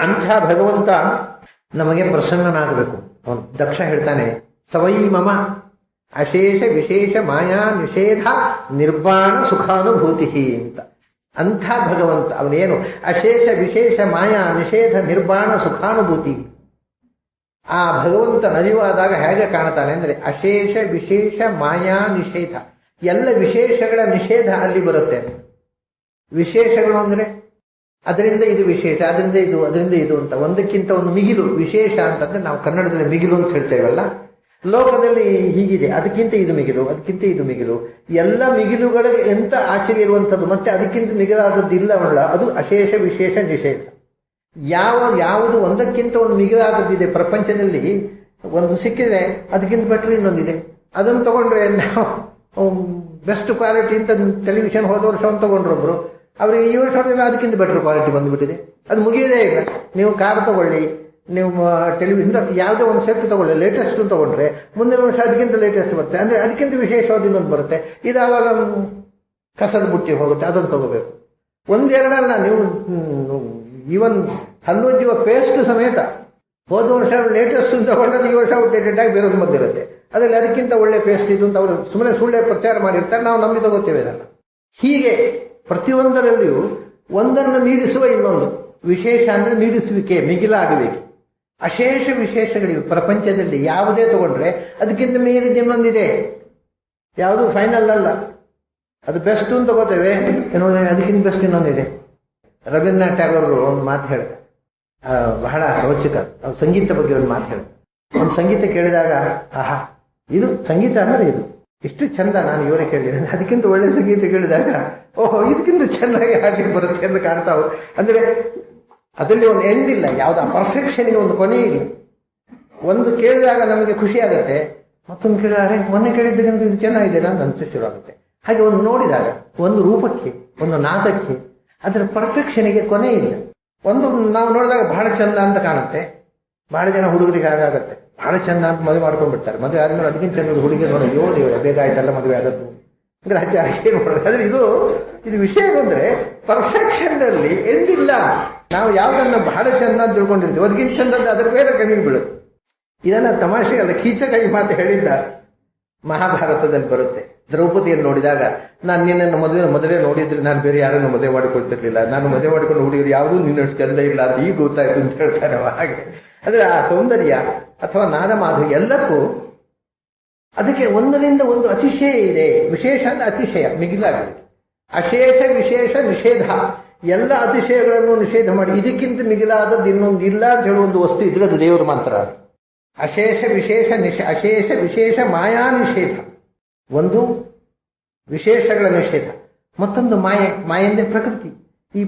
ಅಂಥ ಭಗವಂತ ನಮಗೆ ಪ್ರಸನ್ನನಾಗಬೇಕು. ಅವನು ದಕ್ಷ ಹೇಳ್ತಾನೆ, ಸವೈ ಮಮ ಅಶೇಷ ವಿಶೇಷ ಮಾಯಾ ನಿಷೇಧ ನಿರ್ವಾಣ ಸುಖಾನುಭೂತಿ ಅಂತ. ಅಂಥ ಭಗವಂತ ಅವನೇನು ಅಶೇಷ ವಿಶೇಷ ಮಾಯಾ ನಿಷೇಧ ನಿರ್ವಾಣ ಸುಖಾನುಭೂತಿ. ಆ ಭಗವಂತ ನಲಿವಾದಾಗ ಹೇಗೆ ಕಾಣ್ತಾನೆ ಅಂದರೆ ಅಶೇಷ ವಿಶೇಷ ಮಾಯಾ ನಿಷೇಧ, ಎಲ್ಲ ವಿಶೇಷಗಳ ನಿಷೇಧ ಅಲ್ಲಿ ಬರುತ್ತೆ. ವಿಶೇಷಗಳು ಅಂದರೆ ಅದರಿಂದ ಇದು ವಿಶೇಷ, ಅದರಿಂದ ಇದು ಅಂತ ಒಂದಕ್ಕಿಂತ ಒಂದು ಮಿಗಿಲು. ವಿಶೇಷ ಅಂತಂದ್ರೆ ನಾವು ಕನ್ನಡದಲ್ಲಿ ಮಿಗಿಲು ಅಂತ ಹೇಳ್ತೇವಲ್ಲ, ಲೋಕದಲ್ಲಿ ಹೀಗಿದೆ, ಅದಕ್ಕಿಂತ ಇದು ಮಿಗಿಲು, ಅದಕ್ಕಿಂತ ಇದು ಮಿಗಿಲು. ಎಲ್ಲ ಮಿಗಿಲುಗಳಿಗೆ ಎಂತ ಆಚೆಗೆ ಇರುವಂಥದ್ದು, ಮತ್ತೆ ಅದಕ್ಕಿಂತ ಮಿಗಿಲಾದದ್ದು ಇಲ್ಲವಲ್ಲ, ಅದು ಅಶೇಷ ವಿಶೇಷ ನಿಷೇಧ. ಯಾವುದು ಒಂದಕ್ಕಿಂತ ಒಂದು ಮಿಗಿಲಾದದ್ದಿದೆ ಪ್ರಪಂಚದಲ್ಲಿ, ಒಂದು ಸಿಕ್ಕಿದ್ರೆ ಅದಕ್ಕಿಂತ ಬೆಟರ್ ಇನ್ನೊಂದಿದೆ. ಅದನ್ನು ತಗೊಂಡ್ರೆ ನಾವು ಬೆಸ್ಟ್ ಕ್ವಾಲಿಟಿ ಅಂತ ಟೆಲಿವಿಷನ್ ಹೋದ ವರ್ಷ ಒಂದು ತಗೊಂಡ್ರೊಬ್ರು, ಅವ್ರಿಗೆ ಈ ವರ್ಷ ಹೊಡೆದ ಅದಕ್ಕಿಂತ ಬೆಟರ್ ಕ್ವಾಲಿಟಿ ಬಂದ್ಬಿಟ್ಟಿದೆ. ಅದು ಮುಗಿಯೋದೇ ಇಲ್ಲ. ನೀವು ಕಾರ್ ತಗೊಳ್ಳಿ, ನೀವು ಟೆಲಿವಿಷನ್ ಯಾವುದೇ ಒಂದು ಸೆಟ್ ತಗೊಳ್ಳಿ, ಲೇಟೆಸ್ಟ್ ತಗೊಂಡ್ರೆ ಮುಂದಿನ ವರ್ಷ ಅದಕ್ಕಿಂತ ಲೇಟೆಸ್ಟ್ ಬರುತ್ತೆ, ಅಂದ್ರೆ ಅದಕ್ಕಿಂತ ವಿಶೇಷವಾದ ಇನ್ನೊಂದು ಬರುತ್ತೆ. ಇದು ಆವಾಗ ಕಸದ ಬುಟ್ಟಿ ಹೋಗುತ್ತೆ, ಅದನ್ನು ತಗೋಬೇಕು. ಒಂದೆರಡಲ್ಲ, ನೀವು ಈವನ್ ಹಲ್ಲುಜ್ಜುವ ಪೇಸ್ಟ್ ಸಮೇತ ಹೋದ ವರ್ಷ ಲೇಟೆಸ್ಟ್ ತಗೊಂಡದ್ದು ಈ ವರ್ಷ ಔಟ್ಡೇಟೆಡ್ ಆಗಿ ಬೇರೊಂದು ಬಂದಿರುತ್ತೆ. ಅದರಲ್ಲಿ ಅದಕ್ಕಿಂತ ಒಳ್ಳೆ ಪೇಸ್ಟ್ ಇದು ಅಂತ ಅವರು ಸುಮ್ಮನೆ ಸುಳ್ಳೆ ಪ್ರಚಾರ ಮಾಡಿರ್ತಾರೆ, ನಾವು ನಂಬಿ ತಗೋತೇವೆ ಇದನ್ನ. ಹೀಗೆ ಪ್ರತಿಯೊಂದರಲ್ಲಿಯೂ ಒಂದನ್ನು ಮೀರಿಸುವ ಇನ್ನೊಂದು ವಿಶೇಷ ಅಂದ್ರೆ ಮೀರಿಸುವಿಕೆ, ಮಿಗಿಲಾಗಬೇಕು. ಅಶೇಷ ವಿಶೇಷಗಳಿವೆ ಪ್ರಪಂಚದಲ್ಲಿ. ಯಾವುದೇ ತಗೊಂಡ್ರೆ ಅದಕ್ಕಿಂತ ಮೀರಿದ ಇನ್ನೊಂದಿದೆ, ಯಾವುದು ಫೈನಲ್ ಅಲ್ಲ. ಅದು ಬೆಸ್ಟ್ ಅಂತ ತಗೋತೇವೆ, ನೋಡಿದ್ರೆ ಅದಕ್ಕಿಂತ ಬೆಸ್ಟ್ ಇನ್ನೊಂದಿದೆ. ರವೀಂದ್ರನಾಥ್ ಟ್ಯಾಗೋರ್ ಒಂದು ಮಾತು ಹೇಳಿದ, ಬಹಳ ರೋಚಕ. ಅವ್ರು ಸಂಗೀತ ಬಗ್ಗೆ ಒಂದು ಮಾತು ಹೇಳಿದ. ಒಂದು ಸಂಗೀತ ಕೇಳಿದಾಗ, ಆಹಾ ಇದು ಸಂಗೀತ ಅಂದ್ರೆ ಇದು ಇಷ್ಟು ಚಂದ, ನಾನು ಇವರೇ ಕೇಳಿದ್ದೇನೆ. ಅದಕ್ಕಿಂತ ಒಳ್ಳೆ ಸಂಗೀತ ಕೇಳಿದಾಗ, ಓಹೋ ಇದಕ್ಕಿಂತ ಚೆನ್ನಾಗಿ ಹಾಡ್ಲಿಕ್ಕೆ ಬರುತ್ತೆ ಅಂತ ಕಾಣ್ತಾವೆ. ಅಂದ್ರೆ ಅದರಲ್ಲಿ ಒಂದು ಎಂಡ್ ಇಲ್ಲ, ಯಾವ್ದು ಪರ್ಫೆಕ್ಷನ್ಗೆ ಒಂದು ಕೊನೆ ಇಲ್ಲ. ಒಂದು ಕೇಳಿದಾಗ ನಮಗೆ ಖುಷಿ ಆಗುತ್ತೆ, ಮತ್ತೊಂದು ಕೇಳಿದಾಗ ಮೊನ್ನೆ ಕೇಳಿದ್ದಕ್ಕಿಂತ ಇದು ಚೆನ್ನಾಗಿದೆ ಅಂತ ಅನ್ಸು ಶುರು ಆಗುತ್ತೆ. ಹಾಗೆ ಒಂದು ನೋಡಿದಾಗ ಒಂದು ರೂಪಕ್ಕೆ, ಒಂದು ನಾದಕ್ಕೆ, ಅದರ ಪರ್ಫೆಕ್ಷನ್ಗೆ ಕೊನೆ ಇಲ್ಲ. ಒಂದು ನಾವು ನೋಡಿದಾಗ ಬಹಳ ಚಂದ ಅಂತ ಕಾಣುತ್ತೆ. ಬಹಳ ಜನ ಹುಡುಗರಿಗೆ ಹಾಗಾಗತ್ತೆ, ಬಹಳ ಚಂದ ಅಂತ ಮದುವೆ ಮಾಡ್ಕೊಂಡ್ಬಿಡ್ತಾರೆ. ಮದುವೆ ಆದ್ಮೇಲೆ ಅದಕ್ಕಿಂತ ಚಂದ ಹುಡುಗಿ ನೋಡಿ, ಯೋ ದೇವರೇ ಬೇಗ ಆಯ್ತಲ್ಲ ಮದುವೆ ಆದದ್ದು ಅಂದ್ರೆ ಹಾಗೆ ನೋಡೋದು. ಆದ್ರೆ ಇದು ವಿಷಯ ಏನಂದ್ರೆ ಪರ್ಫೆಕ್ಷನ್ ಅಲ್ಲಿ ಎಂಡಿಲ್ಲ. ನಾವು ಯಾವ್ದನ್ನ ಬಹಳ ಚಂದ ಅಂತ ತಿಳ್ಕೊಂಡಿರ್ತೀವಿ, ಅದಕ್ಕಿಂತ ಚಂದ ಅದರ ಬೇರೆ ಕಣ್ಣಿಗೆ ಬೀಳುತ್ತೆ. ಇದನ್ನ ತಮಾಷೆ ಅಲ್ಲ, ಕೀಚಕ ಈ ಮಾತು ಹೇಳಿದ್ದ ಮಹಾಭಾರತದಲ್ಲಿ ಬರುತ್ತೆ. ದ್ರೌಪದಿಯನ್ನು ನೋಡಿದಾಗ, ನಾನು ನಿನ್ನನ್ನು ಮೊದಲೇ ನೋಡಿದ್ರೆ ನಾನು ಬೇರೆ ಯಾರನ್ನು ಮದುವೆ ಮಾಡಿಕೊಳ್ತಿರ್ಲಿಲ್ಲ, ನಾನು ಮದುವೆ ಮಾಡಿಕೊಂಡು ಹುಡುಗರು ಯಾವುದೂ ನಿನ್ನಷ್ಟು ಚಂದ ಇಲ್ಲ ಅಂತ ಈಗ ಗೊತ್ತಾಯ್ತು ಅಂತ ಹೇಳ್ತಾರೆ. ಹಾಗೆ ಅಂದ್ರೆ ಆ ಸೌಂದರ್ಯ ಅಥವಾ ನಾದಮಾಧು ಎಲ್ಲಕ್ಕೂ ಅದಕ್ಕೆ ಒಂದರಿಂದ ಒಂದು ಅತಿಶಯ ಇದೆ. ವಿಶೇಷ ಅಂದ್ರೆ ಅತಿಶಯ, ಮಿಗಿಲಾಗಿದೆ. ಅಶೇಷ ವಿಶೇಷ ನಿಷೇಧ, ಎಲ್ಲ ಅತಿಶಯಗಳನ್ನು ನಿಷೇಧ ಮಾಡಿ ಇದಕ್ಕಿಂತ ಮಿಗಿಲಾದದ್ದು ಇನ್ನೊಂದು ಇಲ್ಲ ಅಂತ ಹೇಳುವ ಒಂದು ವಸ್ತು ಇದ್ರೆ ಅದು ದೇವರ ಮಂತ್ರ. ಅದು ಅಶೇಷ ವಿಶೇಷ ಮಾಯಾ ನಿಷೇಧ. ಒಂದು ವಿಶೇಷಗಳ ನಿಷೇಧ, ಮತ್ತೊಂದು ಮಾಯೆ ಅಂದ್ರೆ ಪ್ರಕೃತಿ. ಈ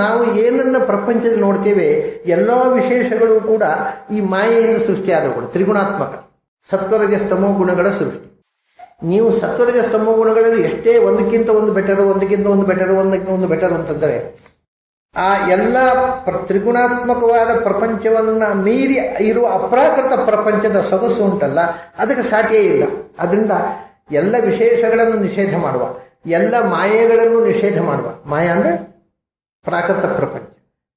ನಾವು ಏನನ್ನ ಪ್ರಪಂಚದಲ್ಲಿ ನೋಡ್ತೇವೆ, ಎಲ್ಲಾ ವಿಶೇಷಗಳು ಕೂಡ ಈ ಮಾಯೆಯಿಂದ ಸೃಷ್ಟಿಯಾದವುಗಳು. ತ್ರಿಗುಣಾತ್ಮಕ ಸತ್ವರಜ ಸ್ತಮೋ ಗುಣಗಳ ಸೃಷ್ಟಿ. ನೀವು ಸತ್ವರಜ ಸ್ತಮೋ ಗುಣಗಳಲ್ಲಿ ಎಷ್ಟೇ ಒಂದಕ್ಕಿಂತ ಒಂದು ಬೆಟರು, ಒಂದಕ್ಕಿಂತ ಒಂದು ಬೆಟರು ಅಂತಂದರೆ, ಆ ಎಲ್ಲ ತ್ರಿಗುಣಾತ್ಮಕವಾದ ಪ್ರಪಂಚವನ್ನ ಮೀರಿ ಇರುವ ಅಪ್ರಾಕೃತ ಪ್ರಪಂಚದ ಸೊಗಸು ಉಂಟಲ್ಲ, ಅದಕ್ಕೆ ಸಾಟಿಯೇ ಇಲ್ಲ. ಅದರಿಂದ ಎಲ್ಲ ವಿಶೇಷಗಳನ್ನು ನಿಷೇಧ ಮಾಡುವ, ಎಲ್ಲ ಮಾಯೆಗಳನ್ನು ನಿಷೇಧ ಮಾಡುವ. ಮಾಯ ಅಂದ್ರೆ ಪ್ರಾಕೃತ ಪ್ರಪಂಚ.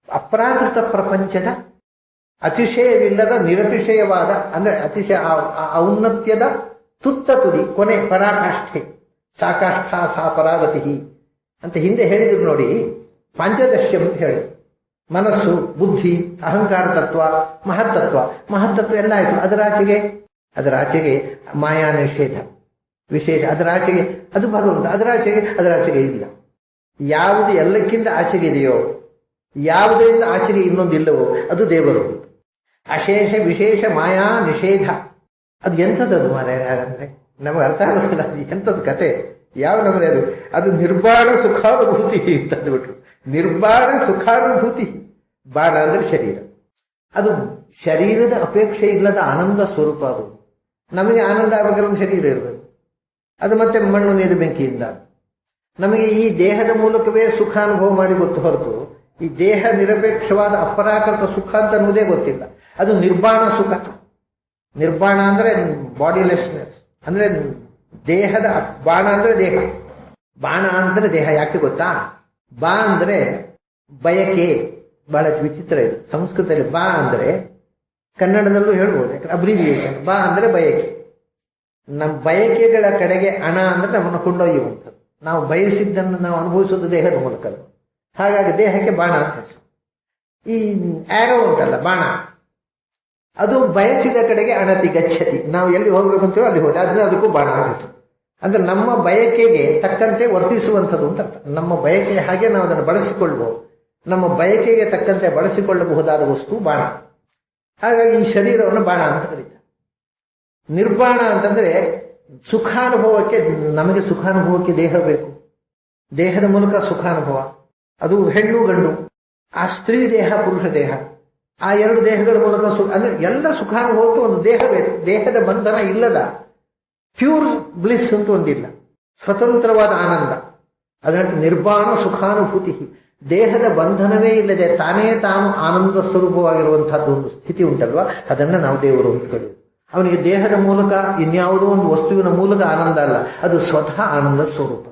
ಅಪ್ರಾಕೃತ ಪ್ರಪಂಚದ ಅತಿಶಯವಿಲ್ಲದ ನಿರತಿಶಯವಾದ, ಅಂದ್ರೆ ಅತಿಶಯ ಔನ್ನತ್ಯದ ತುತ್ತ ತುದಿ, ಕೊನೆ ಪರಾಕಾಷ್ಠೆ. ಸಾಕಾಷ್ಠ ಸಾ ಪರಾಗತಿ ಅಂತ ಹಿಂದೆ ಹೇಳಿದ್ರು ನೋಡಿ. ಪಾಂಚದಶ್ಯಂ ಅಂತ ಹೇಳಿದ್ರು. ಮನಸ್ಸು, ಬುದ್ಧಿ, ಅಹಂಕಾರ ತತ್ವ, ಮಹತ್ತತ್ವ ಎಲ್ಲ ಆಯ್ತು. ಅದರಾಚೆಗೆ ಮಾಯಾ ನಿಷೇಧ ವಿಶೇಷ. ಅದರಾಚೆಗೆ ಅದು ಭಗವಂತ, ಅದರಾಚೆಗೆ ಇಲ್ಲ. ಯಾವುದು ಎಲ್ಲಕ್ಕಿಂತ ಆಚೆಗೆ ಇದೆಯೋ, ಯಾವುದರಿಂದ ಆಚೆಗೆ ಇನ್ನೊಂದಿಲ್ಲವೋ ಅದು ದೇವರು. ಅಶೇಷ ವಿಶೇಷ ಮಾಯಾ ನಿಷೇಧ, ಅದು ಎಂಥದ್ದು ಮಾರಾಯ? ಹಾಗಂದ್ರೆ ನಮಗೆ ಅರ್ಥ ಆಗೋದಿಲ್ಲ. ಅದು ಎಂಥದ್ದು ಕತೆ, ಯಾವ ನಮಗೆ ಅದು ನಿರ್ಬಾಣ ಸುಖಾನುಭೂತಿ ಅಂತಂದ್ಬಿಟ್ರು. ನಿರ್ಬಾಣ ಸುಖಾನುಭೂತಿ. ಬಾಣ ಅಂದ್ರೆ ಶರೀರ, ಅದು ಶರೀರದ ಅಪೇಕ್ಷೆ ಇಲ್ಲದ ಆನಂದ ಸ್ವರೂಪ. ಅದು ನಮಗೆ ಆನಂದ ಆಗಬೇಕಾದ್ರೆ ಒಂದು ಶರೀರ ಇರಬೇಕು. ಅದು ಮತ್ತೆ ಮಣ್ಣು ನೀರು ಬೆಂಕಿಯಿಂದ. ನಮಗೆ ಈ ದೇಹದ ಮೂಲಕವೇ ಸುಖ ಅನುಭವ ಮಾಡಿ ಗೊತ್ತು ಹೊರತು ಈ ದೇಹ ನಿರಪೇಕ್ಷವಾದ ಅಪರಾಕೃತ ಸುಖ ಅಂತ ಅನ್ನೋದೇ ಗೊತ್ತಿಲ್ಲ. ಅದು ನಿರ್ಬಾಣ ಸುಖ. ನಿರ್ಬಾಣ ಅಂದ್ರೆ ಬಾಡಿಲೆಸ್ನೆಸ್, ಅಂದ್ರೆ ದೇಹದ ಬಾಣ ಅಂದ್ರೆ ದೇಹ, ಬಾಣ ಅಂದ್ರೆ ದೇಹ. ಯಾಕೆ ಗೊತ್ತಾ? ಬಾ ಅಂದ್ರೆ ಬಯಕೆ, ಬಹಳ ವಿಚಿತ್ರ ಇದು. ಸಂಸ್ಕೃತದಲ್ಲಿ ಬಾ ಅಂದರೆ ಕನ್ನಡದಲ್ಲೂ ಹೇಳ್ಬೋದು, ಯಾಕಂದ್ರೆ ಅಬ್ರಿವಿಯೇಷನ್. ಬಾ ಅಂದರೆ ಬಯಕೆ. ನಮ್ಮ ಬಯಕೆಗಳ ಕಡೆಗೆ ಹಣ ಅಂದ್ರೆ ನಮ್ಮನ್ನು ಕೊಂಡೊಯ್ಯುವಂಥದ್ದು. ನಾವು ಬಯಸಿದ್ದನ್ನು ನಾವು ಅನುಭವಿಸೋದು ದೇಹದ ಮೂಲಕ. ಹಾಗಾಗಿ ದೇಹಕ್ಕೆ ಬಾಣ ಅಂತ ಹೆಸರು. ಈ ಆರೋ ಉಂಟಲ್ಲ ಬಾಣ, ಅದು ಬಯಸಿದ ಕಡೆಗೆ ಅಣತಿ ಗಚ್ಚತಿ. ನಾವು ಎಲ್ಲಿ ಹೋಗ್ಬೇಕು ಅಂತೀವೋ ಅಲ್ಲಿ ಹೋಗಿ ಆದ್ರೆ ಅದಕ್ಕೂ ಬಾಣ ಅಂತ ಹೆಸರು. ಅಂದ್ರೆ ನಮ್ಮ ಬಯಕೆಗೆ ತಕ್ಕಂತೆ ವರ್ತಿಸುವಂಥದ್ದು ಅಂತ ಅರ್ಥ. ನಮ್ಮ ಬಯಕೆ ಹಾಗೆ ನಾವು ಅದನ್ನು ಬಳಸಿಕೊಳ್ಳಬಹುದು. ನಮ್ಮ ಬಯಕೆಗೆ ತಕ್ಕಂತೆ ಬಳಸಿಕೊಳ್ಳಬಹುದಾದ ವಸ್ತು ಬಾಣ. ಹಾಗಾಗಿ ಈ ಶರೀರವನ್ನು ಬಾಣ ಅಂತ ಕರೀತಾರೆ. ನಿರ್ಬಾಣ ಅಂತಂದ್ರೆ ಸುಖಾನುಭವಕ್ಕೆ, ನಮಗೆ ಸುಖಾನುಭವಕ್ಕೆ ದೇಹ ಬೇಕು. ದೇಹದ ಮೂಲಕ ಸುಖಾನುಭವ, ಅದು ಹೆಣ್ಣು ಗಂಡು, ಆ ಸ್ತ್ರೀ ದೇಹ ಪುರುಷ ದೇಹ, ಆ ಎರಡು ದೇಹಗಳ ಮೂಲಕ ಅಂದ್ರೆ ಎಲ್ಲ ಸುಖಾನುಭವಕ್ಕೆ ಒಂದು ದೇಹ ಬೇಕು. ದೇಹದ ಬಂಧನ ಇಲ್ಲದ ಪ್ಯೂರ್ ಬ್ಲಿಸ್ ಅಂತ ಒಂದಿಲ್ಲ, ಸ್ವತಂತ್ರವಾದ ಆನಂದ. ಅದರಲ್ಲಿ ನಿರ್ಬಾಣ ಸುಖಾನುಭೂತಿ, ದೇಹದ ಬಂಧನವೇ ಇಲ್ಲದೆ ತಾನೇ ತಾನು ಆನಂದ ಸ್ವರೂಪವಾಗಿರುವಂತಹದ್ದು ಒಂದು ಸ್ಥಿತಿ ಉಂಟಲ್ವಾ, ಅದನ್ನ ನಾವು ದೇವರು ಅಂತ ಕರೆಯುವುದು. ಅವನಿಗೆ ದೇಹದ ಮೂಲಕ ಇನ್ಯಾವುದೋ ಒಂದು ವಸ್ತುವಿನ ಮೂಲಕ ಆನಂದ ಅಲ್ಲ, ಅದು ಸ್ವತಃ ಆನಂದ ಸ್ವರೂಪ.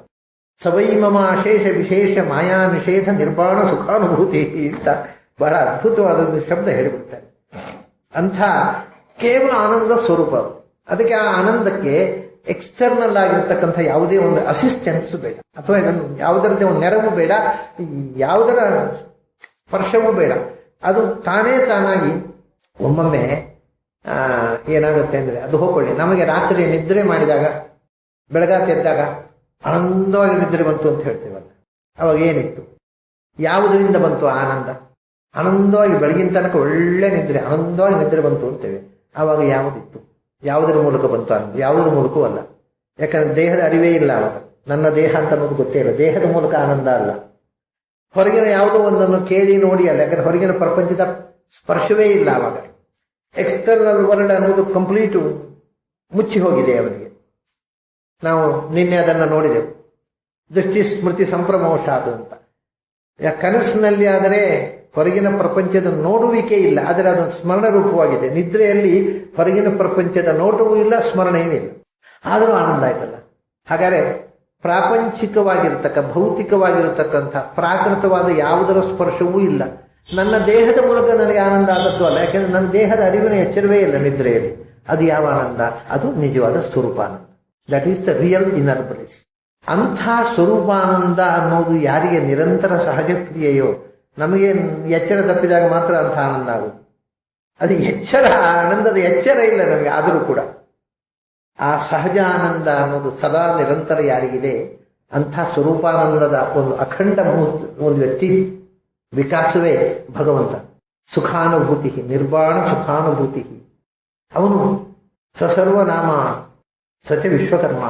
ಸವೈ ಮಮ ಅಶೇಷ ವಿಶೇಷ ಮಾಯಾ ನಿಷೇಧ ನಿರ್ಬಾಣ ಸುಖಾನುಭೂತಿ ಅಂತ ಬಹಳ ಅದ್ಭುತವಾದ ಒಂದು ಶಬ್ದ ಹೇಳಿಬಿಡ್ತಾರೆ. ಅಂಥ ಕೇವಲ ಆನಂದ ಸ್ವರೂಪ. ಅದಕ್ಕೆ ಆ ಆನಂದಕ್ಕೆ ಎಕ್ಸ್ಟರ್ನಲ್ ಆಗಿರತಕ್ಕಂಥ ಯಾವುದೇ ಒಂದು ಅಸಿಸ್ಟೆನ್ಸ್ ಬೇಡ, ಅಥವಾ ಇದನ್ನು ಯಾವುದರದೇ ಒಂದು ನೆರವು ಬೇಡ, ಯಾವುದರ ಸ್ಪರ್ಶವೂ ಬೇಡ. ಅದು ತಾನೇ ತಾನಾಗಿ ಒಮ್ಮೊಮ್ಮೆ ಏನಾಗುತ್ತೆ ಅಂದ್ರೆ, ಅದು ಹೋಗ್ಕೊಳ್ಳಿ, ನಮಗೆ ರಾತ್ರಿ ನಿದ್ರೆ ಮಾಡಿದಾಗ ಬೆಳಗಾತ ಎದ್ದಾಗ ಆನಂದವಾಗಿ ನಿದ್ರೆ ಬಂತು ಅಂತ ಹೇಳ್ತೇವಲ್ಲ, ಅವಾಗ ಏನಿತ್ತು, ಯಾವುದರಿಂದ ಬಂತು ಆನಂದ? ಆನಂದವಾಗಿ ಬೆಳಗಿನ ತನಕ ಒಳ್ಳೆ ನಿದ್ರೆ, ಆನಂದವಾಗಿ ನಿದ್ರೆ ಬಂತು ಅಂತೇವೆ. ಆವಾಗ ಯಾವುದಿತ್ತು? ಯಾವುದರ ಮೂಲಕ ಬಂತು ಆನಂದ? ಯಾವುದರ ಮೂಲಕವೂ ಅಲ್ಲ. ಯಾಕಂದ್ರೆ ದೇಹದ ಅರಿವೇ ಇಲ್ಲ ಅವಾಗ. ನನ್ನ ದೇಹ ಅಂತ ಅನ್ನೋದು ಗೊತ್ತೇ ಇಲ್ಲ. ದೇಹದ ಮೂಲಕ ಆನಂದ ಅಲ್ಲ, ಹೊರಗಿನ ಯಾವುದೋ ಒಂದನ್ನು ಕೇಳಿ ನೋಡಿ ಅಲ್ಲ. ಯಾಕಂದ್ರೆ ಹೊರಗಿನ ಪ್ರಪಂಚದ ಸ್ಪರ್ಶವೇ ಇಲ್ಲ ಆವಾಗ. ಎಕ್ಸ್ಟರ್ನಲ್ ವರ್ಲ್ಡ್ ಅನ್ನೋದು ಕಂಪ್ಲೀಟು ಮುಚ್ಚಿ ಹೋಗಿದೆ ಅವನಿಗೆ. ನಾವು ನಿನ್ನೆ ಅದನ್ನು ನೋಡಿದೆವು, ದೃಷ್ಟಿ ಸ್ಮೃತಿ ಸಂಭ್ರಮವಶಾದು ಅಂತ. ಕನಸಿನಲ್ಲಿ ಆದರೆ ಹೊರಗಿನ ಪ್ರಪಂಚದ ನೋಡುವಿಕೆ ಇಲ್ಲ, ಆದರೆ ಅದೊಂದು ಸ್ಮರಣ ರೂಪವಾಗಿದೆ. ನಿದ್ರೆಯಲ್ಲಿ ಹೊರಗಿನ ಪ್ರಪಂಚದ ನೋಟವೂ ಇಲ್ಲ, ಸ್ಮರಣೆಯೂ ಇಲ್ಲ, ಆದರೂ ಆನಂದ ಆಯ್ತಲ್ಲ. ಹಾಗಾದರೆ ಪ್ರಾಪಂಚಿಕವಾಗಿರತಕ್ಕ, ಭೌತಿಕವಾಗಿರತಕ್ಕಂಥ ಪ್ರಾಕೃತವಾದ ಯಾವುದರ ಸ್ಪರ್ಶವೂ ಇಲ್ಲ. ನನ್ನ ದೇಹದ ಮೂಲಕ ನನಗೆ ಆನಂದ ಆದದ್ದು ಅಲ್ಲ, ಯಾಕೆಂದ್ರೆ ನನ್ನ ದೇಹದ ಅರಿವಿನ ಎಚ್ಚರವೇ ಇಲ್ಲ ನಿದ್ರೆಯಲ್ಲಿ. ಅದು ಯಾವ ಆನಂದ? ಅದು ನಿಜವಾದ Swarupananda. That is the real inner bliss. ಅಂಥ ಸ್ವರೂಪಾನಂದ ಅನ್ನೋದು ಯಾರಿಗೆ ನಿರಂತರ ಸಹಜ ಕ್ರಿಯೆಯೋ, ನಮಗೆ ಎಚ್ಚರ ತಪ್ಪಿದಾಗ ಮಾತ್ರ ಅಂಥ ಆನಂದ ಆಗುವುದು. ಅದು ಎಚ್ಚರ, ಆನಂದದ ಎಚ್ಚರ ಇಲ್ಲ ನಮಗೆ, ಆದರೂ ಕೂಡ ಆ ಸಹಜ ಆನಂದ ಅನ್ನೋದು ಸದಾ ನಿರಂತರ ಯಾರಿಗಿದೆ, ಅಂಥ ಸ್ವರೂಪಾನಂದದ ಒಂದು ಅಖಂಡ ಒಂದು ವ್ಯಕ್ತಿ ವಿಕಾಸವೇ ಭಗವಂತ. ಸುಖಾನುಭೂತಿ, ನಿರ್ವಾಣ ಸುಖಾನುಭೂತಿ. ಅವನು ಸಸರ್ವನಾಮ ಸಚ ವಿಶ್ವಕರ್ಮ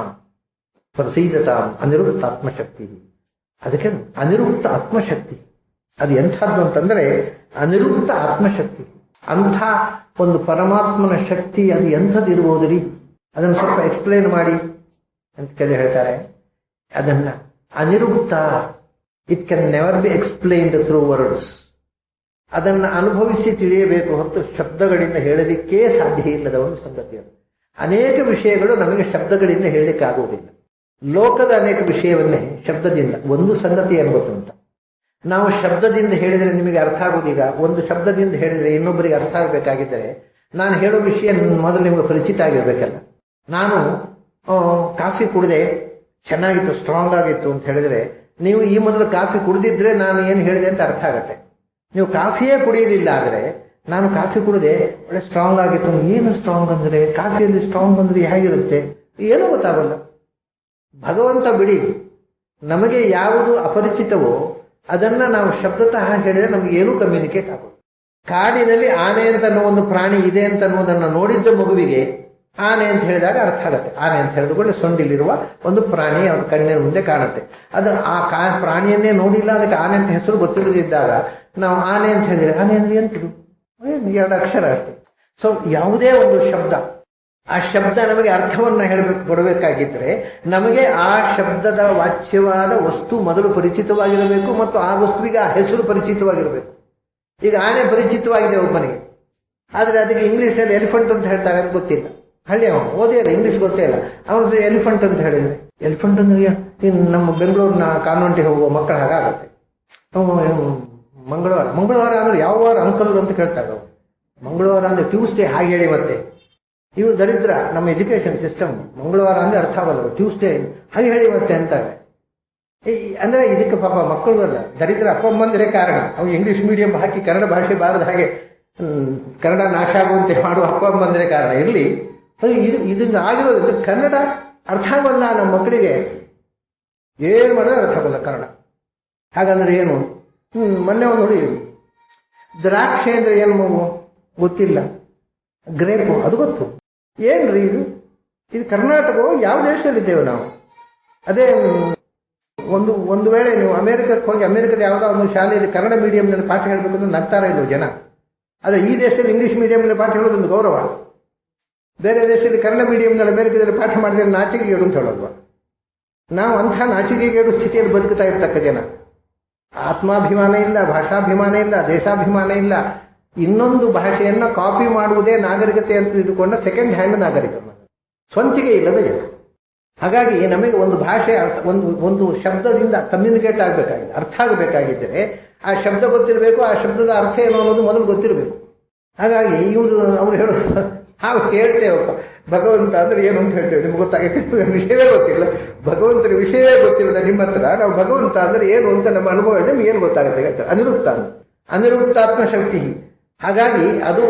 ಪ್ರಸೀದತಾಂ ಅನಿರುಕ್ತ ಆತ್ಮಶಕ್ತಿ. ಅದಕ್ಕೆ ಅನಿರುಕ್ತ ಆತ್ಮಶಕ್ತಿ ಅದು ಎಂಥದ್ದು ಅಂತಂದ್ರೆ ಅನಿರುಕ್ತ ಆತ್ಮಶಕ್ತಿ. ಅಂಥ ಒಂದು ಪರಮಾತ್ಮನ ಶಕ್ತಿ ಅದು ಎಂಥದ್ದು ಇರ್ಬೋದು ರೀ? ಅದನ್ನು ಸ್ವಲ್ಪ ಎಕ್ಸ್ಪ್ಲೇನ್ ಮಾಡಿ ಅಂತ ಕೇಳಿ ಹೇಳ್ತಾರೆ. ಅದನ್ನ ಅನಿರುಕ್ತ, it can never be explained through words. ಅದನ್ನು ಅನುಭವಿಸಿ ತಿಳಿಯಬೇಕು ಹೊರತು ಶಬ್ದಗಳಿಂದ ಹೇಳಲಿಕ್ಕೇ ಸಾಧ್ಯ ಇಲ್ಲದ ಒಂದು ಸಂಗತಿ ಅದು. ಅನೇಕ ವಿಷಯಗಳು ನಮಗೆ ಶಬ್ದಗಳಿಂದ ಹೇಳಲಿಕ್ಕೆ ಆಗುವುದಿಲ್ಲ. ಲೋಕದ ಅನೇಕ ವಿಷಯವನ್ನೇ ಶಬ್ದದಿಂದ. ಒಂದು ಸಂಗತಿ ಏನು ಗೊತ್ತುಂಟ, ನಾವು ಶಬ್ದದಿಂದ ಹೇಳಿದರೆ ನಿಮಗೆ ಅರ್ಥ ಆಗೋದೀಗ. ಒಂದು ಶಬ್ದದಿಂದ ಹೇಳಿದರೆ ಇನ್ನೊಬ್ಬರಿಗೆ ಅರ್ಥ ಆಗಬೇಕಾಗಿದ್ದರೆ ನಾನು ಹೇಳೋ ವಿಷಯ ಮೊದಲು ನಿಮಗೆ ಪರಿಚಿತ ಆಗಿರ್ಬೇಕಲ್ಲ. ನಾನು ಕಾಫಿ ಕುಡಿದೆ, ಚೆನ್ನಾಗಿತ್ತು, ಸ್ಟ್ರಾಂಗ್ ಆಗಿತ್ತು ಅಂತ ಹೇಳಿದ್ರೆ, ನೀವು ಈ ಮೊದಲು ಕಾಫಿ ಕುಡಿದಿದ್ರೆ ನಾನು ಏನು ಹೇಳಿದೆ ಅಂತ ಅರ್ಥ ಆಗತ್ತೆ. ನೀವು ಕಾಫಿಯೇ ಕುಡಿಯಲಿಲ್ಲ ಆದರೆ ನಾನು ಕಾಫಿ ಕುಡಿದೆ, ಒಳ್ಳೆ ಸ್ಟ್ರಾಂಗ್ ಆಗಿತ್ತು. ಏನು ಸ್ಟ್ರಾಂಗ್ ಅಂದ್ರೆ, ಕಾಫಿಯಲ್ಲಿ ಸ್ಟ್ರಾಂಗ್ ಅಂದ್ರೆ ಹೇಗಿರುತ್ತೆ ಏನೂ ಗೊತ್ತಾಗಲ್ಲ. ಭಗವಂತ ಬಿಡಿ, ನಮಗೆ ಯಾವುದು ಅಪರಿಚಿತವೋ ಅದನ್ನ ನಾವು ಶಬ್ದತಃ ಹೇಳಿದ್ರೆ ನಮಗೆ ಏನೂ ಕಮ್ಯುನಿಕೇಟ್ ಆಗೋದು. ಕಾಡಿನಲ್ಲಿ ಆನೆ ಅಂತ ಅನ್ನೋ ಒಂದು ಪ್ರಾಣಿ ಇದೆ ಅಂತ ಅನ್ನೋದನ್ನ ನೋಡಿದ್ದ ಮಗುವಿಗೆ ಆನೆ ಅಂತ ಹೇಳಿದಾಗ ಅರ್ಥ ಆಗತ್ತೆ. ಆನೆ ಅಂತ ಹೇಳಿದುಕೊಳ್ಳಿ ಸೊಂಡಿಲಿರುವ ಒಂದು ಪ್ರಾಣಿ ಅವನ ಕಣ್ಣಿನ ಮುಂದೆ ಕಾಣುತ್ತೆ. ಅದು ಆ ಪ್ರಾಣಿಯನ್ನೇ ನೋಡಿಲ್ಲ, ಅದಕ್ಕೆ ಆನೆ ಅಂತ ಹೆಸರು ಗೊತ್ತಿಲ್ಲದಿದ್ದಾಗ ನಾವು ಆನೆ ಅಂತ ಹೇಳಿದ್ರೆ ಆನೆ ಅಂದ್ರೆ ಎಂತದು? ಎರಡು ಅಕ್ಷರ ಅಷ್ಟೇ. ಸೊ ಯಾವುದೇ ಒಂದು ಶಬ್ದ, ಆ ಶಬ್ದ ನಮಗೆ ಅರ್ಥವನ್ನ ಕೊಡಬೇಕಾಗಿದ್ರೆ ನಮಗೆ ಆ ಶಬ್ದದ ವಾಚ್ಯವಾದ ವಸ್ತು ಮೊದಲು ಪರಿಚಿತವಾಗಿರಬೇಕು ಮತ್ತು ಆ ವಸ್ತುವಿಗೆ ಆ ಹೆಸರು ಪರಿಚಿತವಾಗಿರಬೇಕು. ಈಗ ಆನೆ ಪರಿಚಿತವಾಗಿದೆ ಒಬ್ಬನಿಗೆ, ಆದರೆ ಅದಕ್ಕೆ ಇಂಗ್ಲಿಷಲ್ಲಿ ಎಲಿಫೆಂಟ್ ಅಂತ ಹೇಳ್ತಾರೆ ಅಂತ ಗೊತ್ತಿಲ್ಲ. ಹಳ್ಳಿ ಅವನು ಓದೇ ಇಲ್ಲ, ಇಂಗ್ಲಿಷ್ ಗೊತ್ತೇ ಇಲ್ಲ. ಅವನು ಎಲಿಫೆಂಟ್ ಅಂತ ಹೇಳಿದ್ರೆ, ಎಲಿಫೆಂಟ್ ಅಂದ್ರೆ ನಮ್ಮ ಬೆಂಗಳೂರಿನ ಕಾನ್ವೆಂಟಿಗೆ ಹೋಗುವ ಮಕ್ಕಳ ಹಾಗಾಗತ್ತೆ. ಮಂಗಳವಾರ ಮಂಗಳವಾರ ಅಂದ್ರೆ ಯಾವ ವಾರ ಅಂಕಲ್ ಅಂತ ಕೇಳ್ತಾರೆ ಅವರು. ಮಂಗಳವಾರ ಅಂದ್ರೆ ಟ್ಯೂಸ್ಡೇ ಹಾಗೆ ಹೇಳಿ ಮತ್ತೆ. ಇವು ದರಿದ್ರ ನಮ್ಮ ಎಜುಕೇಶನ್ ಸಿಸ್ಟಮ್. ಮಂಗಳವಾರ ಅಂದ್ರೆ ಅರ್ಥ ಆಗಲ್ಲ, ಟ್ಯೂಸ್ಡೇ ಹಾಗೆ ಹೇಳಿ ಮತ್ತೆ ಅಂತಾರೆ. ಅಂದ್ರೆ ಇದಕ್ಕೆ ಪಾಪ ಮಕ್ಕಳಿಗಲ್ಲ, ದರಿದ್ರ ಅಪ್ಪ ಅಮ್ಮಂದ್ರೆ ಕಾರಣ. ಅವ್ರು ಇಂಗ್ಲಿಷ್ ಮೀಡಿಯಂ ಹಾಕಿ ಕನ್ನಡ ಭಾಷೆ ಬಾರದ ಹಾಗೆ ಕನ್ನಡ ನಾಶ ಆಗುವಂತೆ ಮಾಡುವ ಅಪ್ಪ ಅಮ್ಮಂದ್ರೆ ಕಾರಣ. ಇರಲಿ, ಇದರಿಂದ ಆಗಿರೋದ್ರಿಂದ ಕನ್ನಡ ಅರ್ಥ ಆಗಲ್ಲ ನಮ್ಮ ಮಕ್ಕಳಿಗೆ. ಏನು ಮಾಡಿದ್ರೆ ಅರ್ಥ ಆಗಲ್ಲ ಕನ್ನಡ. ಹಾಗಂದ್ರೆ ಏನು? ಮೊನ್ನೆ ಒಂದು ನೋಡಿ, ದ್ರಾಕ್ಷಿ ಅಂದ್ರೆ ಏನು ಮಗು ಗೊತ್ತಿಲ್ಲ, ಗ್ರೇಪು ಅದು ಗೊತ್ತು. ಏನ್ರಿ ಇದು? ಇದು ಕರ್ನಾಟಕವು ಯಾವ ದೇಶದಲ್ಲಿದ್ದೇವೆ ನಾವು? ಅದೇ ಒಂದು ವೇಳೆ ನೀವು ಅಮೆರಿಕಕ್ಕೆ ಹೋಗಿ ಅಮೆರಿಕದ ಯಾವುದೋ ಒಂದು ಶಾಲೆಯಲ್ಲಿ ಕನ್ನಡ ಮೀಡಿಯಂನಲ್ಲಿ ಪಾಠ ಹೇಳಬೇಕಂದ್ರೆ ನಗ್ತಾರ ಇಲ್ಲೋ ಜನ. ಅದೇ ಈ ದೇಶದಲ್ಲಿ ಇಂಗ್ಲಿಷ್ ಮೀಡಿಯಂನಲ್ಲಿ ಪಾಠ ಹೇಳೋದೊಂದು ಗೌರವ. ಬೇರೆ ದೇಶದಲ್ಲಿ ಕನ್ನಡ ಮೀಡಿಯಂನಲ್ಲಿ ಅಮೆರಿಕದಲ್ಲಿ ಪಾಠ ಮಾಡಿದ್ರೆ ನಾಚಿಕೆಗೇಡು ಅಂತ ಹೇಳೋಲ್ವ? ನಾವು ಅಂಥ ನಾಚಿಕೆಗೇಡು ಸ್ಥಿತಿಯಲ್ಲಿ ಬದುಕುತ್ತಾ ಇರ್ತಕ್ಕ ಜನ. ಆತ್ಮಾಭಿಮಾನ ಇಲ್ಲ, ಭಾಷಾಭಿಮಾನ ಇಲ್ಲ, ದೇಶಾಭಿಮಾನ ಇಲ್ಲ. ಇನ್ನೊಂದು ಭಾಷೆಯನ್ನ ಕಾಪಿ ಮಾಡುವುದೇ ನಾಗರಿಕತೆ ಅಂತ ತಿಳ್ಕೊಂಡ ಸೆಕೆಂಡ್ ಹ್ಯಾಂಡ್ ನಾಗರಿಕ, ಸ್ವಂತಿಗೆ ಇಲ್ಲದ ಜನ. ಹಾಗಾಗಿ ನಮಗೆ ಒಂದು ಭಾಷೆ ಒಂದು ಶಬ್ದದಿಂದ ಕಮ್ಯುನಿಕೇಟ್ ಆಗಬೇಕಾಗಿದೆ, ಅರ್ಥ ಆಗಬೇಕಾಗಿದ್ದರೆ ಆ ಶಬ್ದ ಗೊತ್ತಿರಬೇಕು, ಆ ಶಬ್ದದ ಅರ್ಥ ಏನು ಅನ್ನೋದು ಮೊದಲು ಗೊತ್ತಿರಬೇಕು. ಹಾಗಾಗಿ ಅವ್ರು ಹೇಳೋದು ನಾವು ಕೇಳ್ತೇವಪ್ಪ, ಭಗವಂತ ಅಂದ್ರೆ ಏನು ಅಂತ ಹೇಳ್ತೇವೆ, ನಿಮ್ಗೆ ಗೊತ್ತಾಗುತ್ತೆ, ವಿಷಯವೇ ಗೊತ್ತಿಲ್ಲ, ಭಗವಂತನ ವಿಷಯವೇ ಗೊತ್ತಿಲ್ಲದ ನಿಮ್ಮ ಹತ್ರ ನಾವು ಭಗವಂತ ಅಂದ್ರೆ ಏನು ಅಂತ ನಮ್ಮ ಅನುಭವ ಹೇಳಿದ್ರೆ ನಿಮ್ಗೆ ಏನು ಗೊತ್ತಾಗುತ್ತೆ ಹೇಳ್ತಾರೆ. ಅನಿರುಕ್ತಾತ್ಮ ಶಕ್ತಿ. ಹಾಗಾಗಿ ಅದು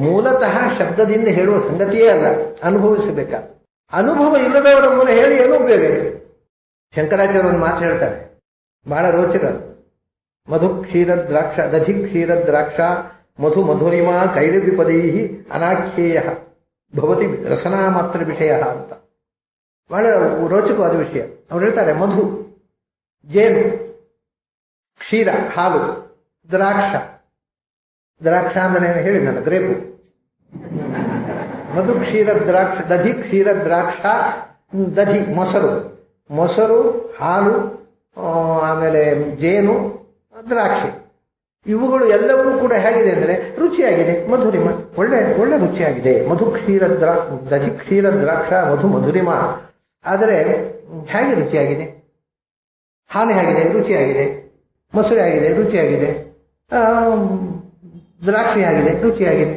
ಮೂಲತಃ ಶಬ್ದದಿಂದ ಹೇಳುವ ಸಂಗತಿಯೇ ಅಲ್ಲ, ಅನುಭವಿಸಬೇಕಾದ. ಅನುಭವ ಇಲ್ಲದವರ ಮೂಲ ಹೇಳಿ ಏನೂ ಉಪಯೋಗ ಇಲ್ಲ. ಶಂಕರಾಚಾರ್ಯ ಒಂದು ಮಾತು ಹೇಳ್ತಾರೆ, ಬಹಳ ರೋಚಕ. ಮಧು ಕ್ಷೀರ ದ್ರಾಕ್ಷ ದಧಿ ಕ್ಷೀರ ದ್ರಾಕ್ಷ ಮಧು ಮಧುರಿಮಾ ಕೈರವಿಪದೈ ಅನಾಖ್ಯೇಯ ಭವತಿ ರಸನಾ ಮಾತ್ರ ವಿಷಯ ಅಂತ. ಬಹಳ ರೋಚಕವಾದ ವಿಷಯ. ಅವ್ರು ಹೇಳ್ತಾರೆ, ಮಧು ಜೇನು, ಕ್ಷೀರ ಹಾಲು, ದ್ರಾಕ್ಷ ಅಂದ್ರೆ ಹೇಳಿದ್ನಲ್ಲ ಗ್ರೇಪು, ಮಧು ಕ್ಷೀರ ದ್ರಾಕ್ಷ ದಧಿ ಕ್ಷೀರ ದ್ರಾಕ್ಷ ದಧಿ ಮೊಸರು ಹಾಲು, ಆಮೇಲೆ ಜೇನು, ದ್ರಾಕ್ಷಿ, ಇವುಗಳು ಎಲ್ಲವೂ ಕೂಡ ಹೇಗಿದೆ ಅಂದರೆ ರುಚಿಯಾಗಿದೆ, ಮಧುರಿಮ, ಒಳ್ಳೆ ರುಚಿಯಾಗಿದೆ. ಮಧು ಕ್ಷೀರ ದಧಿ ಕ್ಷೀರ ದ್ರಾಕ್ಷ ಮಧು ಮಧುರಿಮ. ಆದರೆ ಹೇಗೆ ರುಚಿಯಾಗಿದೆ? ಹಾಲು ಹೇಗಿದೆ? ರುಚಿಯಾಗಿದೆ. ಮೊಸರು ಆಗಿದೆ, ರುಚಿಯಾಗಿದೆ. ದ್ರಾಕ್ಷಿ ಆಗಿದೆ, ರುಚಿಯಾಗಿದೆ.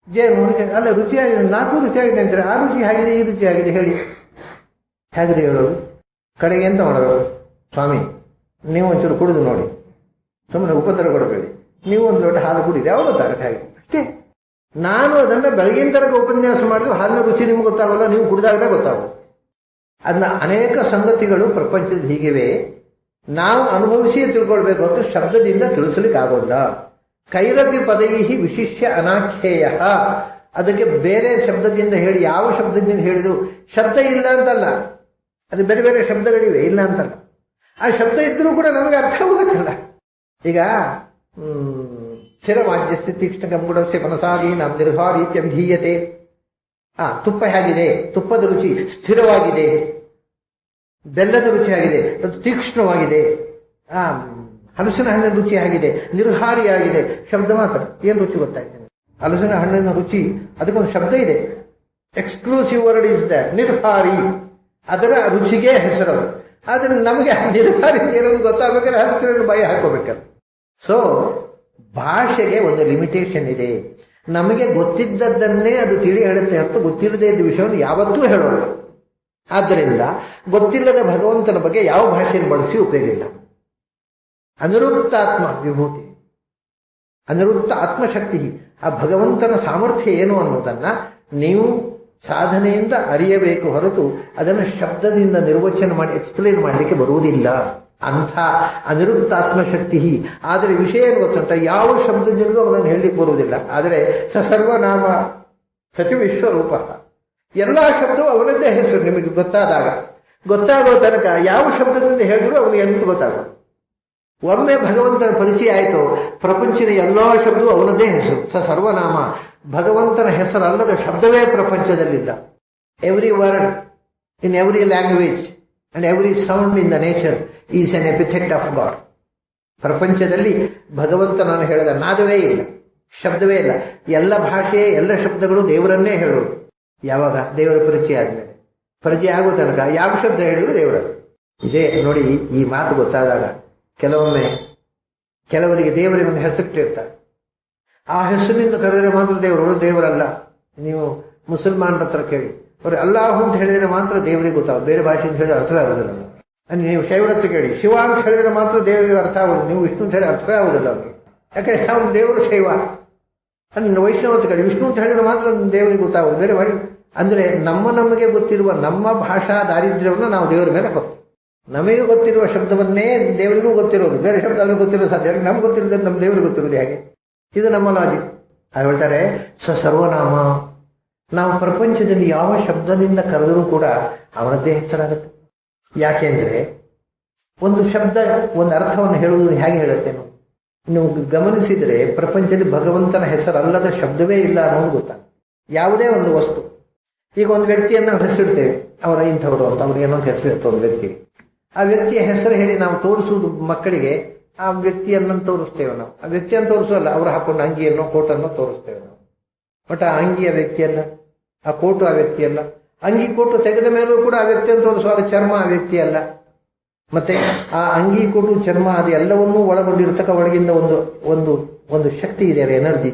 ಜೇನು ಅಲ್ಲ ರುಚಿಯಾಗಿದೆ, ನಾಲ್ಕು ರುಚಿಯಾಗಿದೆ ಅಂತಾರೆ. ಆ ರುಚಿ ಆಗಿದೆ, ಈ ರುಚಿ ಆಗಿದೆ, ಹೇಳಿ ಹೇಗಿದೆ ಹೇಳೋದು? ಕಡೆಗೆ ಎಂತ ಮಾಡೋದು? ಸ್ವಾಮಿ ನೀವು ಒಂಚೂರು ಕುಡಿದು ನೋಡಿ, ಸುಮ್ಮನೆ ಉಪದ್ರ ಕೊಡಬೇಡಿ, ನೀವು ಒಂದು ಲೋಟ ಹಾಲು ಕುಡಿದು ಯಾವ ಗೊತ್ತಾಗುತ್ತೆ ಹಾಗೆ ಅಷ್ಟೇ. ನಾನು ಅದನ್ನ ಬೆಳಗಿನ ತನಕ ಉಪನ್ಯಾಸ ಮಾಡಿದ್ರು ಹಾಲಿನ ರುಚಿ ನಿಮ್ಗೆ ಗೊತ್ತಾಗಲ್ಲ, ನೀವು ಕುಡಿದಾಗಲೇ ಗೊತ್ತಾಗಲ್ಲ. ಅದನ್ನ ಅನೇಕ ಸಂಗತಿಗಳು ಪ್ರಪಂಚದ ಹೀಗಿವೆ, ನಾವು ಅನುಭವಿಸಿ ತಿಳ್ಕೊಳ್ಬೇಕು ಅಂತ ಶಬ್ದದಿಂದ ತಿಳಿಸ್ಲಿಕ್ಕೆ ಆಗೋಲ್ಲ. ಕೈರಪಿ ಪದೈಹಿ ವಿಶಿಷ್ಯ ಅನಾಖ್ಯೇಯ. ಅದಕ್ಕೆ ಬೇರೆ ಶಬ್ದದಿಂದ ಹೇಳಿ, ಯಾವ ಶಬ್ದದಿಂದ ಹೇಳಿದ್ರು ಶಬ್ದ ಇಲ್ಲ ಅಂತಲ್ಲ, ಅದು ಬೇರೆ ಬೇರೆ ಶಬ್ದಗಳಿವೆ, ಇಲ್ಲ ಅಂತಲ್ಲ. ಆ ಶಬ್ದ ಇದ್ರೂ ಕೂಡ ನಮಗೆ ಅರ್ಥ ಆಗಬೇಕಲ್ಲ. ಈಗ ಸ್ಥಿರವಾಜ್ಯಸ್ಯ ತೀಕ್ಷ್ಣ ಗಂಗುಡಸ್ಯ ಮನಸಾದಿ ನಮ್ಮ ನಿರ್ಹಾರೀತ್ಯಭಿಧೀಯತೆ. ತುಪ್ಪ ಹೇಗಿದೆ? ತುಪ್ಪದ ರುಚಿ ಸ್ಥಿರವಾಗಿದೆ, ಬೆಲ್ಲದ ರುಚಿ ಆಗಿದೆ, ಅದು ತೀಕ್ಷ್ಣವಾಗಿದೆ. ಹಲಸಿನ ಹಣ್ಣಿನ ರುಚಿ ಆಗಿದೆ, ನಿರ್ಹಾರಿಯಾಗಿದೆ. ಶಬ್ದ ಮಾತ್ರ ಏನು ರುಚಿ ಗೊತ್ತಾಯ್ತು? ಹಲಸಿನ ಹಣ್ಣಿನ ರುಚಿ ಅದಕ್ಕೊಂದು ಶಬ್ದ ಇದೆ, ಎಕ್ಸ್ಕ್ಲೂಸಿವ್ ವರ್ಡ್ ಇಸ್ ದ ನಿರ್ಹಾರಿ. ಅದರ ರುಚಿಗೆ ಹೆಸರು. ಆದ್ರೆ ನಮಗೆ ನಿರ್ಹಾರಿ ಏನನ್ನು ಗೊತ್ತಾಗಬೇಕಾದ್ರೆ ಹಲಸಿನ ಬಾಯಿ ಹಾಕೋಬೇಕಲ್ಲ. ಸೊ ಭಾಷೆಗೆ ಒಂದು ಲಿಮಿಟೇಷನ್ ಇದೆ. ನಮಗೆ ಗೊತ್ತಿದ್ದದ್ದನ್ನೇ ಅದು ತಿಳಿ ಹೇಳುತ್ತೆ ಹೊರತು ಗೊತ್ತಿಲ್ಲದೆ ಇದ್ದ ವಿಷಯವನ್ನು ಯಾವತ್ತೂ ಹೇಳೋಣ. ಆದ್ದರಿಂದ ಗೊತ್ತಿಲ್ಲದ ಭಗವಂತನ ಬಗ್ಗೆ ಯಾವ ಭಾಷೆಯನ್ನು ಬಳಸಿ ಉಪಯೋಗ ಇಲ್ಲ. ಅನಿರುಕ್ತಾತ್ಮ ವಿಭೂತಿ, ಅನಿರುಕ್ತ ಆತ್ಮಶಕ್ತಿ, ಆ ಭಗವಂತನ ಸಾಮರ್ಥ್ಯ ಏನು ಅನ್ನೋದನ್ನ ನೀವು ಸಾಧನೆಯಿಂದ ಅರಿಯಬೇಕು ಹೊರತು ಅದನ್ನು ಶಬ್ದದಿಂದ ನಿರ್ವಚನ ಮಾಡಿ ಎಕ್ಸ್ಪ್ಲೇನ್ ಮಾಡಲಿಕ್ಕೆ ಬರುವುದಿಲ್ಲ. ಅಂಥ ಅನಿರುಕ್ತಾತ್ಮಶಕ್ತಿ. ಆದರೆ ವಿಷಯ ಏನು ಗೊತ್ತುಂಟ, ಯಾವ ಶಬ್ದದಿಂದಲೂ ಅವನನ್ನು ಹೇಳಲಿಕ್ಕೆ ಬರುವುದಿಲ್ಲ. ಆದರೆ ಸರ್ವನಾಮ ಸಚಿ ವಿಶ್ವರೂಪ, ಎಲ್ಲ ಶಬ್ದವು ಅವನದ್ದೇ ಹೆಸರು. ನಿಮಗೆ ಗೊತ್ತಾಗೋ ತನಕ ಯಾವ ಶಬ್ದದಿಂದ ಹೇಳಿದ್ರು ಅವನಿಗೆ ಎಂತ ಗೊತ್ತಾಗೋದು. ಒಮ್ಮೆ ಭಗವಂತನ ಪರಿಚಯ ಆಯಿತು, ಪ್ರಪಂಚದ ಎಲ್ಲಾ ಶಬ್ದವೂ ಅವನದ್ದೇ ಹೆಸರು. ಸರ್ವನಾಮ, ಭಗವಂತನ ಹೆಸರು ಅಲ್ಲದ ಶಬ್ದವೇ ಪ್ರಪಂಚದಲ್ಲಿಲ್ಲ. Every word in every language and every sound in the nature is an epithet of God. ಪ್ರಪಂಚದಲ್ಲಿ ಭಗವಂತನನ್ನು ಹೇಳಿದ ನಾದವೇ ಇಲ್ಲ, ಶಬ್ದವೇ ಇಲ್ಲ. ಎಲ್ಲ ಭಾಷೆ, ಎಲ್ಲ ಶಬ್ದಗಳು ದೇವರನ್ನೇ ಹೇಳೋದು. ಯಾವಾಗ? ದೇವರ ಪರಿಚಯ ಆದ್ಮೇಲೆ. ಪರಿಚಯ ಆಗೋ ತನಕ ಯಾವ ಶಬ್ದ ಹೇಳಿದ್ರು ದೇವರ. ಇದೇ ನೋಡಿ, ಈ ಮಾತು ಗೊತ್ತಾದಾಗ ಕೆಲವೊಮ್ಮೆ ಕೆಲವರಿಗೆ ದೇವರಿಗೆ ಒಂದು ಹೆಸರಿಟ್ಟಿರ್ತಾರೆ. ಆ ಹೆಸರಿನಿಂದ ಕರೆದರೆ ಮಾತ್ರ ದೇವರು, ದೇವರಲ್ಲ. ನೀವು ಮುಸಲ್ಮಾನರ ಹತ್ರ ಕೇಳಿ, ಅವರು ಅಲ್ಲಾಹು ಅಂತ ಹೇಳಿದರೆ ಮಾತ್ರ ದೇವರಿಗೆ ಗೊತ್ತಾಗೋದು, ಬೇರೆ ಭಾಷೆಯಿಂದ ಹೇಳಿದ್ರೆ ಅರ್ಥವೇ ಆಗೋದಿಲ್ಲ. ನೀವು ಶೈವರ ಹತ್ರ ಕೇಳಿ, ಶಿವ ಅಂತ ಹೇಳಿದರೆ ಮಾತ್ರ ದೇವರಿಗೆ ಅರ್ಥ ಆಗೋದು, ನೀವು ವಿಷ್ಣು ಅಂತ ಹೇಳಿದ್ರೆ ಅರ್ಥವೇ ಆಗೋದಿಲ್ಲ ಅವ್ರಿಗೆ. ಯಾಕಂದ್ರೆ ಅವ್ನು ದೇವರು ಶೈವ. ವೈಷ್ಣವ ಅಂತ ಕೇಳಿ, ವಿಷ್ಣು ಅಂತ ಹೇಳಿದ್ರೆ ಮಾತ್ರ ದೇವರಿಗೆ ಗೊತ್ತಾಗೋದು, ಬೇರೆ ಭಾಷೆ. ಅಂದರೆ ನಮಗೆ ಗೊತ್ತಿರುವ ನಮ್ಮ ಭಾಷಾ ದಾರಿದ್ರ್ಯವನ್ನು ನಾವು ದೇವರ ಮೇಲೆ ಕೊಟ್ಟು, ನಮಗೆ ಗೊತ್ತಿರುವ ಶಬ್ದವನ್ನೇ ದೇವರಿಗೂ ಗೊತ್ತಿರೋದು, ಬೇರೆ ಶಬ್ದ ಅವ್ರಿಗೆ ಗೊತ್ತಿರೋದು ಸಾಧ್ಯ. ನಮ್ಗೆ ಗೊತ್ತಿರೋದು ನಮ್ಮ ದೇವರಿಗೆ ಗೊತ್ತಿರೋದು ಹೇಗೆ? ಇದು ನಮ್ಮ ಲಾಜಿಕ್. ಅದು ಹೇಳ್ತಾರೆ ಸರ್ವನಾಮ. ನಾವು ಪ್ರಪಂಚದಲ್ಲಿ ಯಾವ ಶಬ್ದದಿಂದ ಕರೆದರೂ ಕೂಡ ಅವನದ್ದೇ ಹೆಸರಾಗುತ್ತೆ. ಯಾಕೆಂದ್ರೆ ಒಂದು ಶಬ್ದ ಒಂದು ಅರ್ಥವನ್ನು ಹೇಳುವುದು ಹೇಗೆ ಹೇಳುತ್ತೆ? ನೀವು ಗಮನಿಸಿದರೆ ಪ್ರಪಂಚದಲ್ಲಿ ಭಗವಂತನ ಹೆಸರಲ್ಲದ ಶಬ್ದವೇ ಇಲ್ಲ ಅನ್ನೋದು ಗೊತ್ತಾಗುತ್ತೆ. ಯಾವುದೇ ಒಂದು ವಸ್ತು, ಈಗ ಒಂದು ವ್ಯಕ್ತಿಯನ್ನು ಹೆಸರಿಡ್ತೇವೆ, ಅವರ ಇಂಥವರು ಅಂತ, ಅವ್ರಿಗೆ ಏನೋ ಹೆಸರು ಇರುತ್ತೆ ಒಂದು ವ್ಯಕ್ತಿಗೆ. ಆ ವ್ಯಕ್ತಿಯ ಹೆಸರು ಹೇಳಿ ನಾವು ತೋರಿಸುವುದು ಮಕ್ಕಳಿಗೆ, ಆ ವ್ಯಕ್ತಿಯನ್ನು ತೋರಿಸ್ತೇವೆ ನಾವು. ಆ ವ್ಯಕ್ತಿಯನ್ನು ತೋರಿಸೋಲ್ಲ, ಅವರು ಹಾಕೊಂಡ ಅಂಗಿಯನ್ನು ಕೋಟನ್ನು ತೋರಿಸ್ತೇವೆ ನಾವು. ಬಟ್ ಆ ಅಂಗಿಯ ವ್ಯಕ್ತಿಯಲ್ಲ, ಆ ಕೋಟು ಆ ವ್ಯಕ್ತಿಯಲ್ಲ. ಅಂಗಿ ಕೋಟು ತೆಗೆದ ಮೇಲೂ ಕೂಡ ಆ ವ್ಯಕ್ತಿಯನ್ನು ತೋರಿಸುವಾಗ ಚರ್ಮ ಆ ವ್ಯಕ್ತಿಯಲ್ಲ. ಮತ್ತೆ ಆ ಅಂಗಿ ಕೋಟು ಚರ್ಮ ಅದು ಎಲ್ಲವನ್ನೂ ಒಳಗೊಂಡಿರ್ತಕ್ಕ ಒಳಗಿಂದ ಒಂದು ಒಂದು ಒಂದು ಶಕ್ತಿ ಇದೆ, ಎನರ್ಜಿ,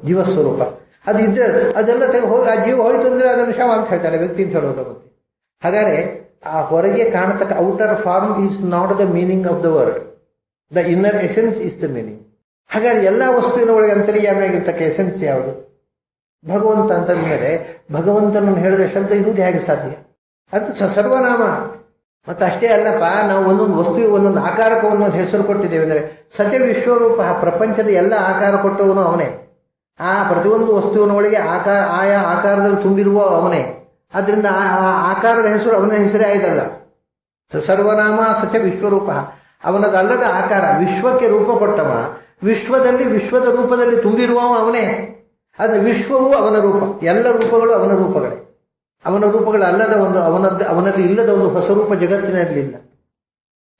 ಜೀವ ಸ್ವರೂಪ. ಅದು ಇದ್ರೆ ಅದೆಲ್ಲ ಹೋಗಿ ಆ ಜೀವ ಹೋಯ್ತು ಅಂದ್ರೆ ಅದನ್ನು ಶವ ಅಂತ ಹೇಳ್ತಾರೆ, ವ್ಯಕ್ತಿ ಅಂತ ಹೇಳೋದು. ಮತ್ತೆ ಹಾಗಾದ್ರೆ ಆ ಹೊರಗೆ ಕಾಣತಕ್ಕ outer form is not the meaning of the word, the inner essence is the meaning. ಹಾಗಾದ್ರೆ ಎಲ್ಲ ವಸ್ತುವಿನ ಒಳಗೆ ಅಂತರ್ಯಾಮಿಯಾಗಿರ್ತಕ್ಕ ಎಸೆನ್ಸ್ ಯಾವುದು? ಭಗವಂತ ಅಂತ ಮೇಲೆ ಭಗವಂತನನ್ನು ಹೇಳಿದ ಶಬ್ದ ಇರುವುದು ಹೇಗೆ ಸಾಧ್ಯ? ಅದು ಸರ್ವನಾಮ. ಮತ್ತೆ ಅಷ್ಟೇ ಅಲ್ಲಪ್ಪ, ನಾವು ಒಂದೊಂದು ವಸ್ತುವಿಗೆ ಒಂದೊಂದು ಆಕಾರಕ್ಕೆ ಒಂದೊಂದು ಹೆಸರು ಕೊಟ್ಟಿದ್ದೇವೆ. ಅಂದರೆ ಸತ್ಯ ವಿಶ್ವರೂಪ, ಪ್ರಪಂಚದ ಎಲ್ಲ ಆಕಾರ ಕೊಟ್ಟವನು ಅವನೇ. ಆ ಪ್ರತಿಯೊಂದು ವಸ್ತುವಿನ ಒಳಗೆ ಆಯಾ ಆಕಾರದಲ್ಲಿ ತುಂಬಿರುವ ಅವನೇ. ಆದ್ರಿಂದ ಆ ಆಕಾರದ ಹೆಸರು ಅವನ ಹೆಸರೇ ಆಯ್ತಲ್ಲ. ಸರ್ವನಾಮ ಸತ್ಯ ವಿಶ್ವರೂಪ, ಅವನದಲ್ಲದ ಆಕಾರ, ವಿಶ್ವಕ್ಕೆ ರೂಪ ಕೊಟ್ಟವ, ವಿಶ್ವದ ರೂಪದಲ್ಲಿ ತುಂಬಿರುವವ ಅವನೇ. ಆದರೆ ವಿಶ್ವವು ಅವನ ರೂಪ, ಎಲ್ಲ ರೂಪಗಳು ಅವನ ರೂಪಗಳೇ. ಅವನ ರೂಪಗಳಲ್ಲದ ಒಂದು ಅವನಲ್ಲಿ ಇಲ್ಲದ ಒಂದು ಹೊಸ ರೂಪ ಜಗತ್ತಿನಲ್ಲಿಲ್ಲ.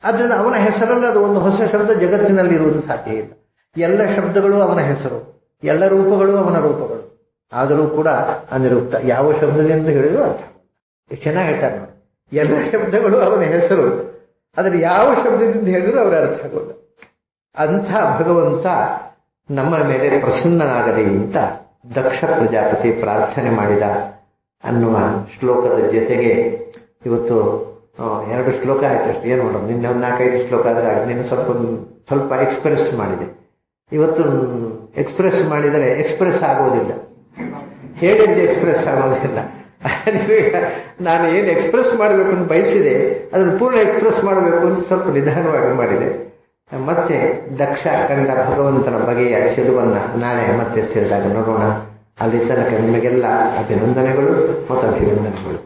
ಆದ್ದರಿಂದ ಅವನ ಹೆಸರಲ್ಲದ ಒಂದು ಹೊಸ ಶಬ್ದ ಜಗತ್ತಿನಲ್ಲಿ ಇರುವುದು ಸಾಧ್ಯ ಇಲ್ಲ. ಎಲ್ಲ ಶಬ್ದಗಳು ಅವನ ಹೆಸರು, ಎಲ್ಲ ರೂಪಗಳು ಅವನ ರೂಪಗಳು. ಆದರೂ ಕೂಡ ಅನಿರುಕ್ತ, ಯಾವ ಶಬ್ದದಿಂದ ಹೇಳಿದ್ರು ಅರ್ಥ. ಎಷ್ಟು ಚೆನ್ನಾಗಿ ಹೇಳ್ತಾರೆ ನೋಡಿ, ಎಲ್ಲ ಶಬ್ದಗಳು ಅವನ ಹೆಸರು, ಆದರೆ ಯಾವ ಶಬ್ದದಿಂದ ಹೇಳಿದ್ರು ಅವರ ಅರ್ಥ ಆಗೋಲ್ಲ. ಅಂಥ ಭಗವಂತ ನಮ್ಮ ಮೇಲೆ ಪ್ರಸನ್ನನಾಗಲಿ ಅಂತ ದಕ್ಷ ಪ್ರಜಾಪತಿ ಪ್ರಾರ್ಥನೆ ಮಾಡಿದ ಅನ್ನುವ ಶ್ಲೋಕದ ಜೊತೆಗೆ ಇವತ್ತು 2 ಶ್ಲೋಕ ಆಯ್ತು ಅಷ್ಟು. ಏನು ಮಾಡೋದು, ನಿನ್ನೆ ಒಂದು 4-5 ಶ್ಲೋಕ ಆದರೆ ನಿನ್ನೆ ಸ್ವಲ್ಪ ಎಕ್ಸ್ಪ್ರೆಸ್ ಮಾಡಿದೆ. ಇವತ್ತು ಎಕ್ಸ್ಪ್ರೆಸ್ ಮಾಡಿದರೆ ಎಕ್ಸ್ಪ್ರೆಸ್ ಆಗೋದಿಲ್ಲ, ಹೇಳಿದ್ದು ಎಕ್ಸ್ಪ್ರೆಸ್ ಆಗೋದಿಲ್ಲ. ನಾನು ಏನು ಎಕ್ಸ್ಪ್ರೆಸ್ ಮಾಡಬೇಕು ಅಂತ ಬಯಸಿದೆ ಅದನ್ನು ಪೂರ್ಣ ಎಕ್ಸ್ಪ್ರೆಸ್ ಮಾಡಬೇಕು ಅಂತ ಸ್ವಲ್ಪ ನಿಧಾನವಾಗಿ ಮಾಡಿದೆ. ಮತ್ತೆ ದಕ್ಷ ಕಂಡ ಭಗವಂತನ ಬಗೆಯ ಚೆಲುವನ್ನು ನಾಳೆ ಮತ್ತೆ ಸೇರಿದಾಗ ನೋಡೋಣ. ಅಲ್ಲಿ ತನಕ ನಿಮಗೆಲ್ಲ ಅಭಿನಂದನೆಗಳು ಮತ್ತು ಅಭಿನಂದನೆಗಳು.